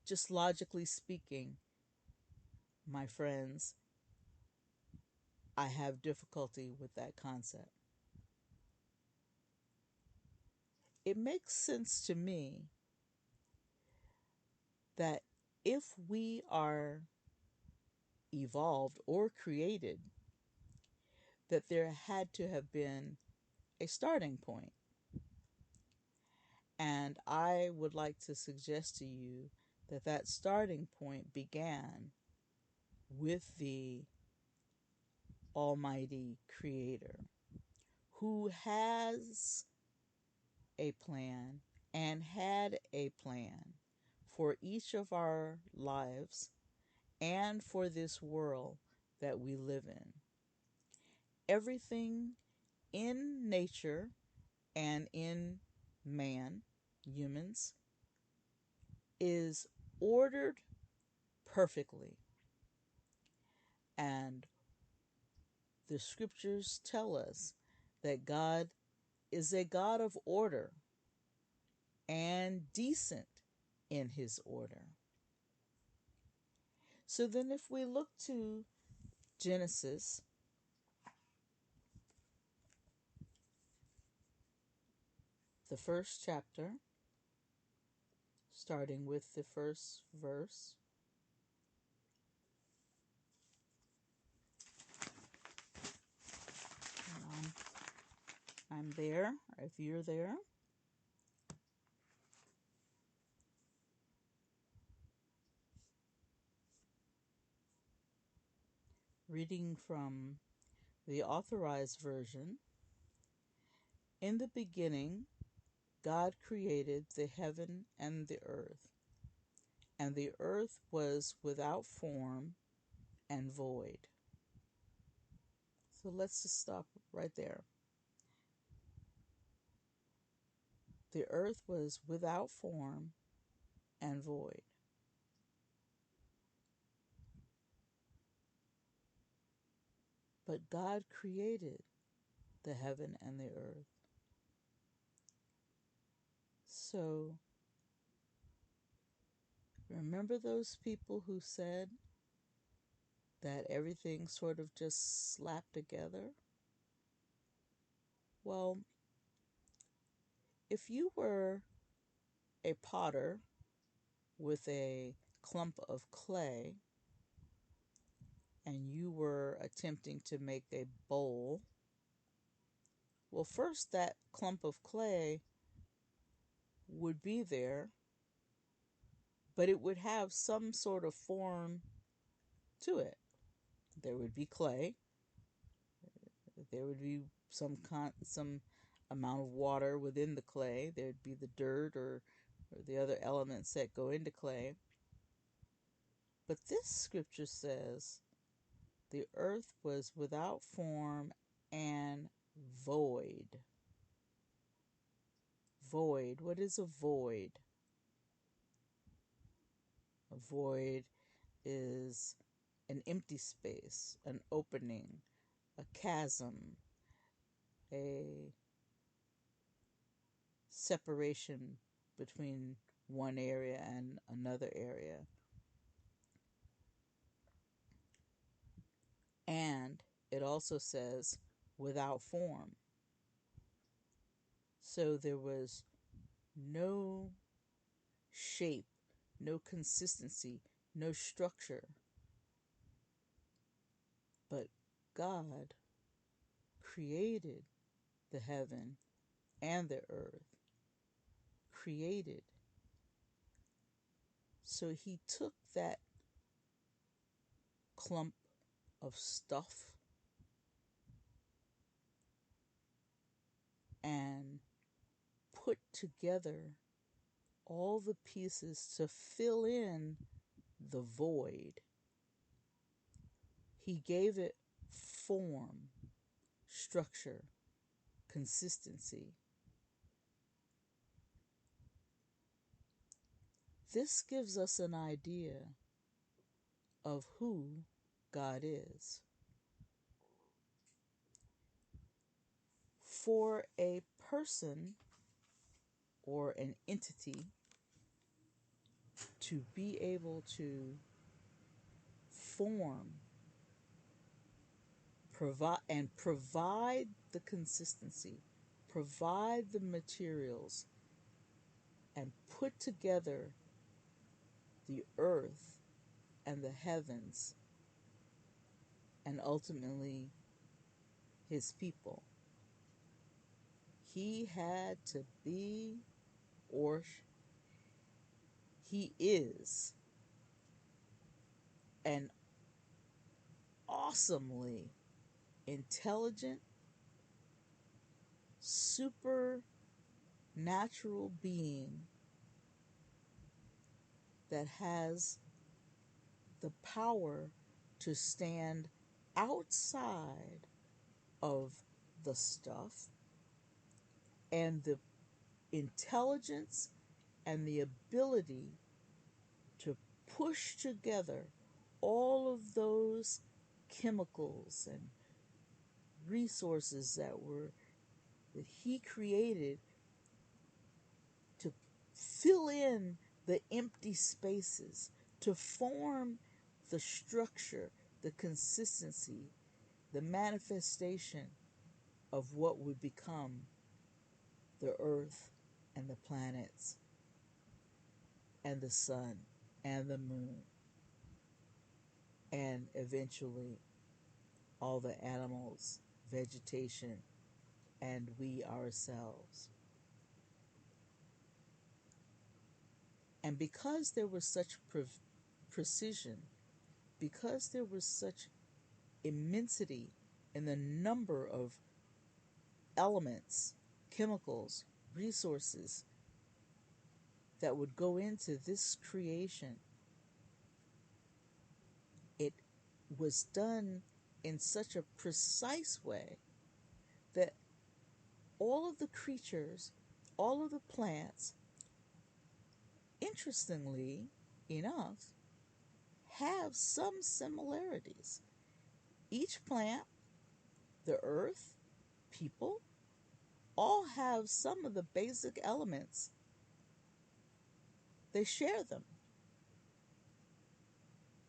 just logically speaking, my friends, I have difficulty with that concept. It makes sense to me that if we are evolved or created, that there had to have been a starting point. And I would like to suggest to you that that starting point began with the Almighty Creator, who has a plan and had a plan for each of our lives and for this world that we live in. Everything in nature and in man, humans, is ordered perfectly. And the scriptures tell us that God is a God of order and decent in his order. So then, if we look to Genesis, the first chapter, starting with the first verse, I'm there, if you're there. Reading from the Authorized Version. In the beginning, God created the heaven and the earth was without form and void. So let's just stop right there. The earth was without form and void. But God created the heaven and the earth. So remember those people who said that everything sort of just slapped together? Well, if you were a potter with a clump of clay and you were attempting to make a bowl, well, first that clump of clay would be there, but it would have some sort of form to it. There would be clay, there would be some amount of water within the clay, there'd be the dirt or the other elements that go into clay. But this scripture says the earth was without form and void. Void. What is a void? A void is an empty space, an opening, a chasm, a separation between one area and another area. And it also says without form. So there was no shape, no consistency, no structure. But God created the heaven and the earth. Created. So he took that clump of stuff and put together all the pieces to fill in the void. He gave it form, structure, consistency. This gives us an idea of who God is. For a person or an entity to be able to form, provide the consistency, provide the materials, and put together the earth and the heavens, and ultimately his people. He had to be, or he is, an awesomely intelligent, supernatural being that has the power to stand outside of the stuff, and the intelligence and the ability to push together all of those chemicals and resources that he created to fill in the empty spaces, to form the structure, the consistency, the manifestation of what would become the earth and the planets and the sun and the moon, and eventually all the animals, vegetation, and we ourselves. And because there was such precision, because there was such immensity in the number of elements, chemicals, resources that would go into this creation, it was done in such a precise way that all of the creatures, all of the plants, interestingly enough, have some similarities. Each plant, the earth, people, all have some of the basic elements. They share them.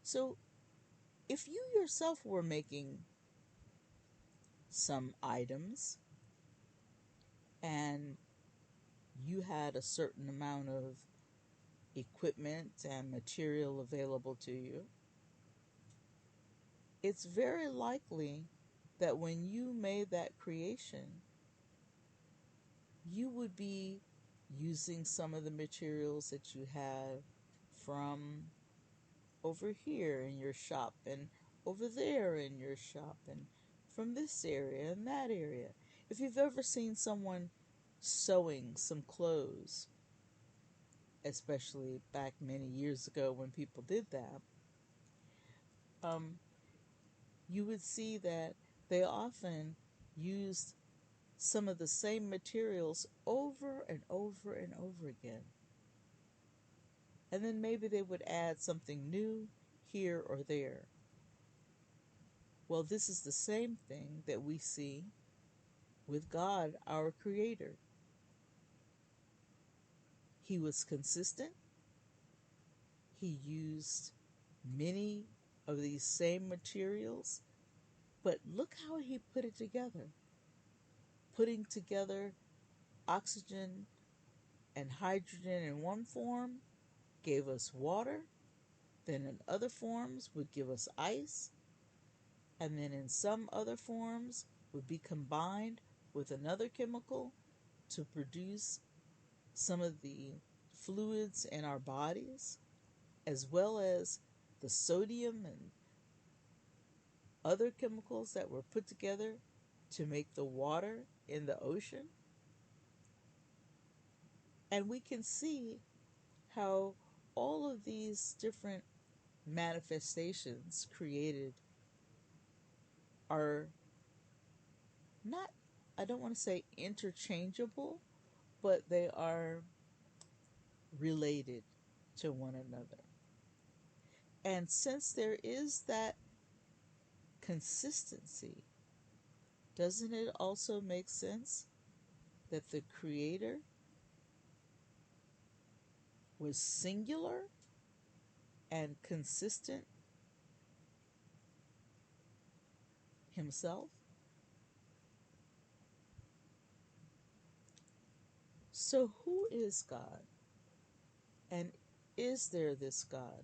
So if you yourself were making some items and you had a certain amount of equipment and material available to you, it's very likely that when you made that creation, you would be using some of the materials that you have from over here in your shop, and over there in your shop, and from this area and that area. If you've ever seen someone sewing some clothes, especially back many years ago when people did that, you would see that they often used some of the same materials over and over and over again. And then maybe they would add something new here or there. Well, this is the same thing that we see with God, our Creator. He was consistent. He used many of these same materials, but look how he put it together. Putting together oxygen and hydrogen in one form gave us water, then in other forms would give us ice, and then in some other forms would be combined with another chemical to produce some of the fluids in our bodies, as well as the sodium and other chemicals that were put together to make the water in the ocean. And we can see how all of these different manifestations created are not, I don't want to say interchangeable, but they are related to one another. And since there is that consistency, doesn't it also make sense that the Creator was singular and consistent himself. So, who is God? And is there this God?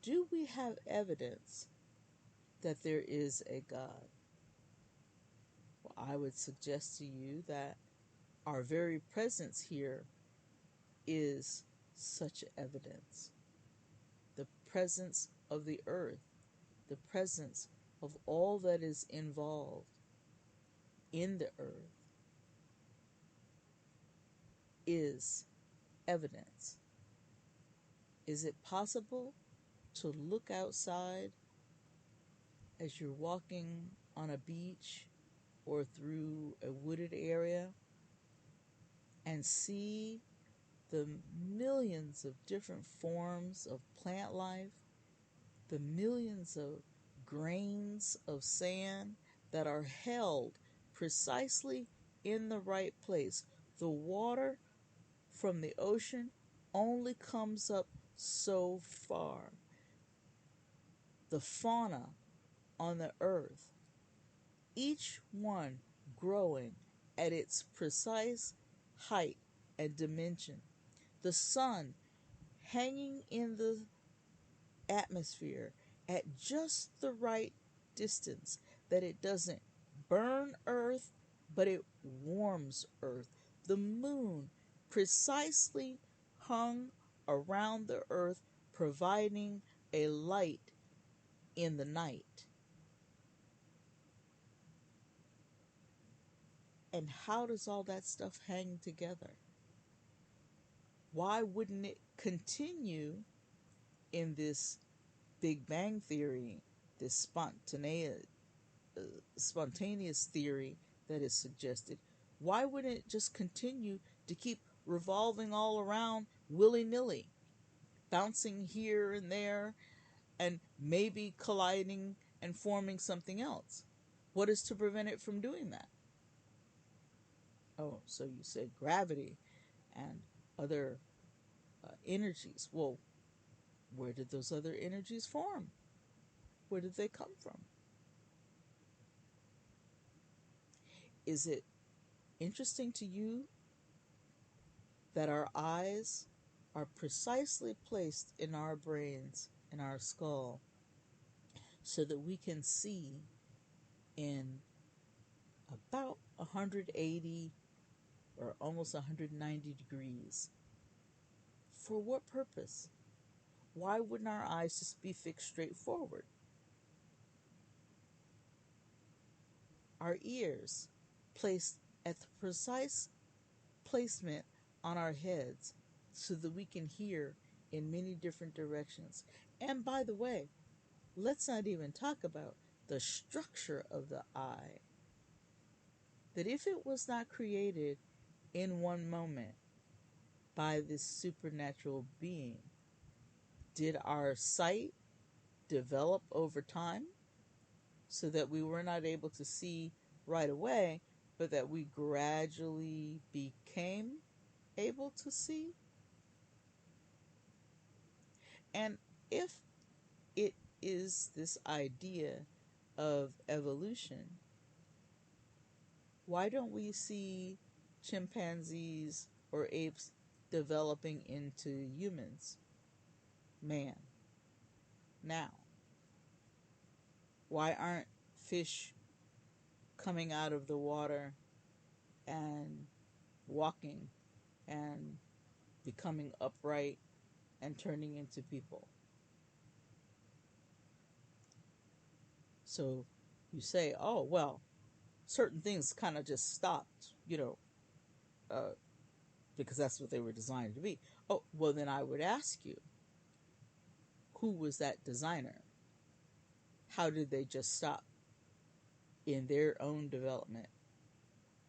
Do we have evidence that there is a God? Well, I would suggest to you that our very presence here is such evidence. The presence of the earth, the presence of all that is involved in the earth is evidence. Is it possible to look outside as you're walking on a beach or through a wooded area and see the millions of different forms of plant life, the millions of grains of sand that are held precisely in the right place? The water from the ocean only comes up so far. The fauna on the earth, each one growing at its precise height and dimension. The sun hanging in the atmosphere at just the right distance that it doesn't burn Earth, but it warms Earth. The moon precisely hung around the Earth, providing a light in the night. And how does all that stuff hang together? Why wouldn't it continue in this Big Bang theory, this spontaneous theory that is suggested? Why wouldn't it just continue to keep revolving all around willy-nilly, bouncing here and there, and maybe colliding and forming something else? What is to prevent it from doing that? Oh, so you say gravity and other energies. Well, where did those other energies form? Where did they come from? Is it interesting to you that our eyes are precisely placed in our brains, in our skull, so that we can see in about 180 or almost 190 degrees? For what purpose? Why wouldn't our eyes just be fixed straight forward? Our ears placed at the precise placement on our heads so that we can hear in many different directions. And by the way, let's not even talk about the structure of the eye. That if it was not created in one moment by this supernatural being, did our sight develop over time so that we were not able to see right away, but that we gradually became able to see? And if it is this idea of evolution, why don't we see chimpanzees or apes developing into humans, man, now? Why aren't fish coming out of the water and walking and becoming upright and turning into people? So you say, oh, well, certain things kind of just stopped, because that's what they were designed to be. Oh, well, then I would ask you, who was that designer? How did they just stop in their own development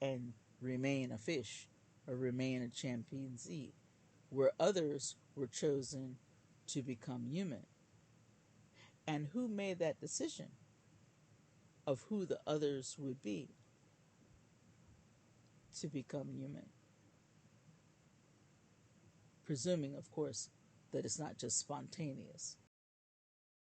and remain a fish or remain a chimpanzee, where others were chosen to become human? And who made that decision of who the others would be to become human? Presuming, of course, that it's not just spontaneous.